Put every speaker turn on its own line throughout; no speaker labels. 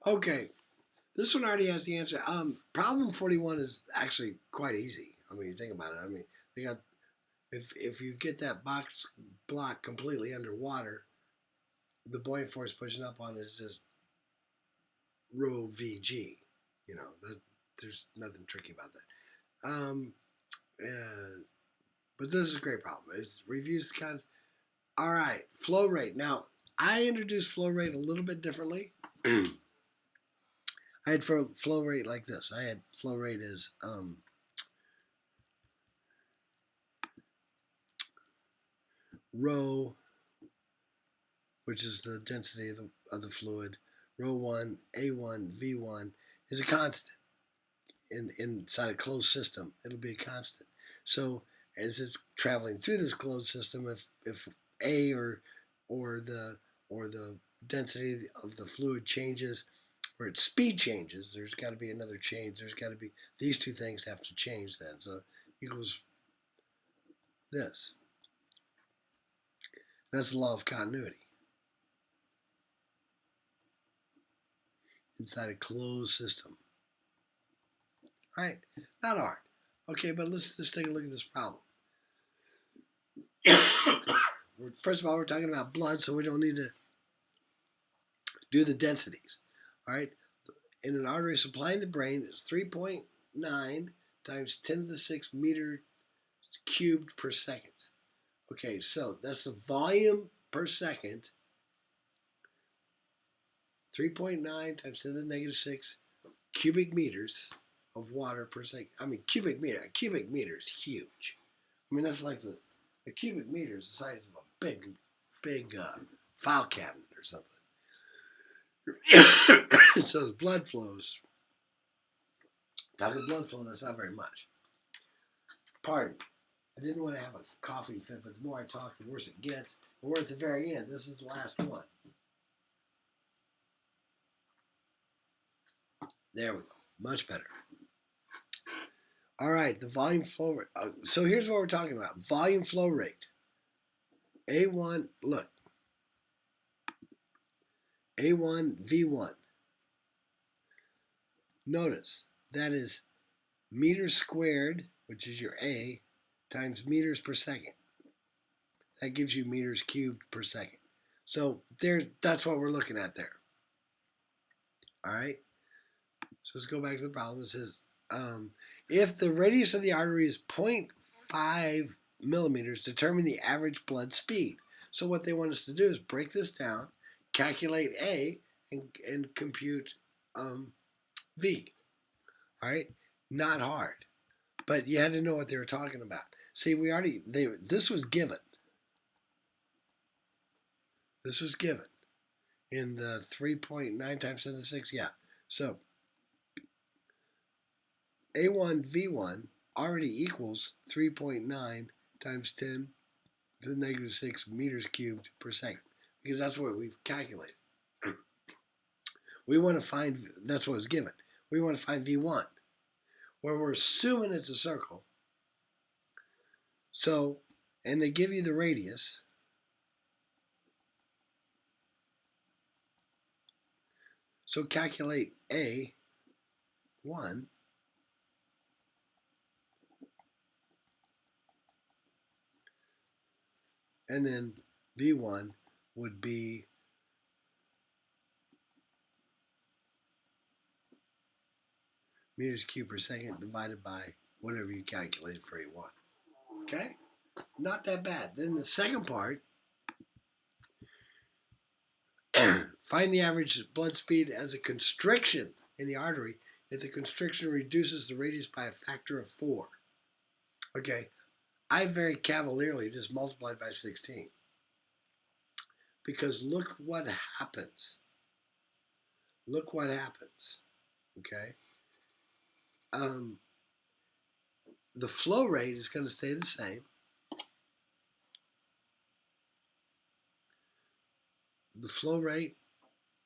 Okay, this one already has the answer. Problem 41 is actually quite easy. I mean, you think about it. I mean, they got if you get that box block completely underwater, the buoyant force pushing up on it is just rho vg. You know, there's nothing tricky about that. Uh, but this is a great problem. It's reviews cons. All right, flow rate. Now, I introduced flow rate a little bit differently. I had flow rate like this. I had flow rate as rho, which is the density of the fluid. Rho 1, A1, V1 is a constant inside a closed system. It'll be a constant. So as it's traveling through this closed system, if A or the density of the fluid changes, or its speed changes, there's got to be another change. There's got to be these two things have to change then. So equals this. That's the law of continuity inside a closed system. All right, not hard. Okay, but let's just take a look at this problem. First of all, we're talking about blood, so we don't need to do the densities. All right, in an artery supplying the brain is 3.9 times 10 to the 6 meter cubed per second. Okay, so that's the volume per second. 3.9 times 10 to the negative 6 cubic meters of water per second. I mean, cubic meter is huge. I mean, that's like the cubic meter is the size of a big file cabinet or something. So the blood flows. Talking blood flow, that's not very much. Pardon. I didn't want to have a coughing fit, but the more I talk, the worse it gets. And we're at the very end. This is the last one. There we go. Much better. All right, the volume flow rate. So here's what we're talking about. Volume flow rate. A1, look. A1, V1. Notice that is meters squared, which is your A, times meters per second. That gives you meters cubed per second. So that's what we're looking at there. All right. So let's go back to the problem. It says if the radius of the artery is 0.5 millimeters, determine the average blood speed. So what they want us to do is break this down, calculate A, and compute V. All right. Not hard, but you had to know what they were talking about. See, this was given. This was given in the 3.9 times 10 to the 6. Yeah. So A1 V1 already equals 3.9 times 10 to the negative 6 meters cubed per second, because that's what we've calculated. We want to find, that's what was given. We want to find V1, where we're assuming it's a circle. So, and they give you the radius. So calculate A1 and then V1 would be meters cubed per second divided by whatever you calculated for A1. Okay? Not that bad. Then the second part, find the average blood speed as a constriction in the artery if the constriction reduces the radius by a factor of 4. Okay, I very cavalierly just multiplied by 16. Because look what happens. Look what happens. Okay? The flow rate is going to stay the same. The flow rate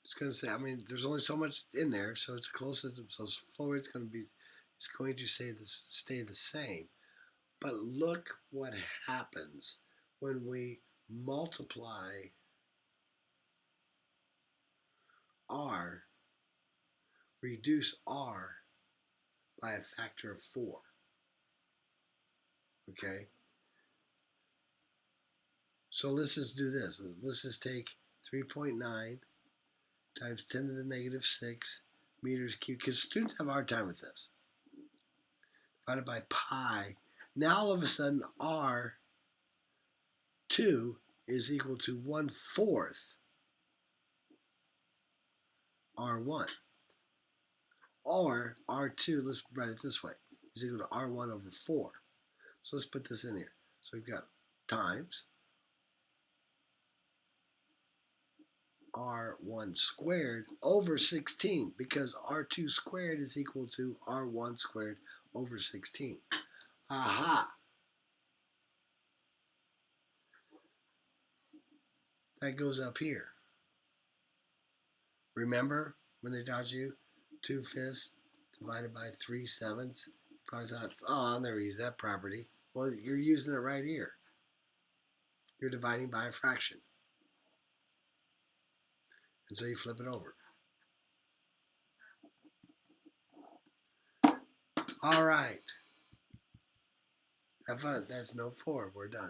is going to say, I mean, there's only so much in there, so it's a closed system, so the flow rate's going to be, it's going to stay the same. But look what happens when we multiply R reduce R by a factor of 4. Okay? So let's just do this. Let's just take 3.9 times 10 to the negative 6 meters cubed, because students have a hard time with this, divided by pi. Now all of a sudden R2 is equal to 1/4 R1. Or R2, let's write it this way, is equal to R1 over 4. So let's put this in here. So we've got times R1 squared over 16, because R2 squared is equal to R1 squared over 16. Aha! That goes up here. Remember when they taught you 2/5 divided by 3/7? Probably thought, oh, I'll never use that property. Well, you're using it right here. You're dividing by a fraction. And so you flip it over. All right. Have fun. That's note 4. We're done.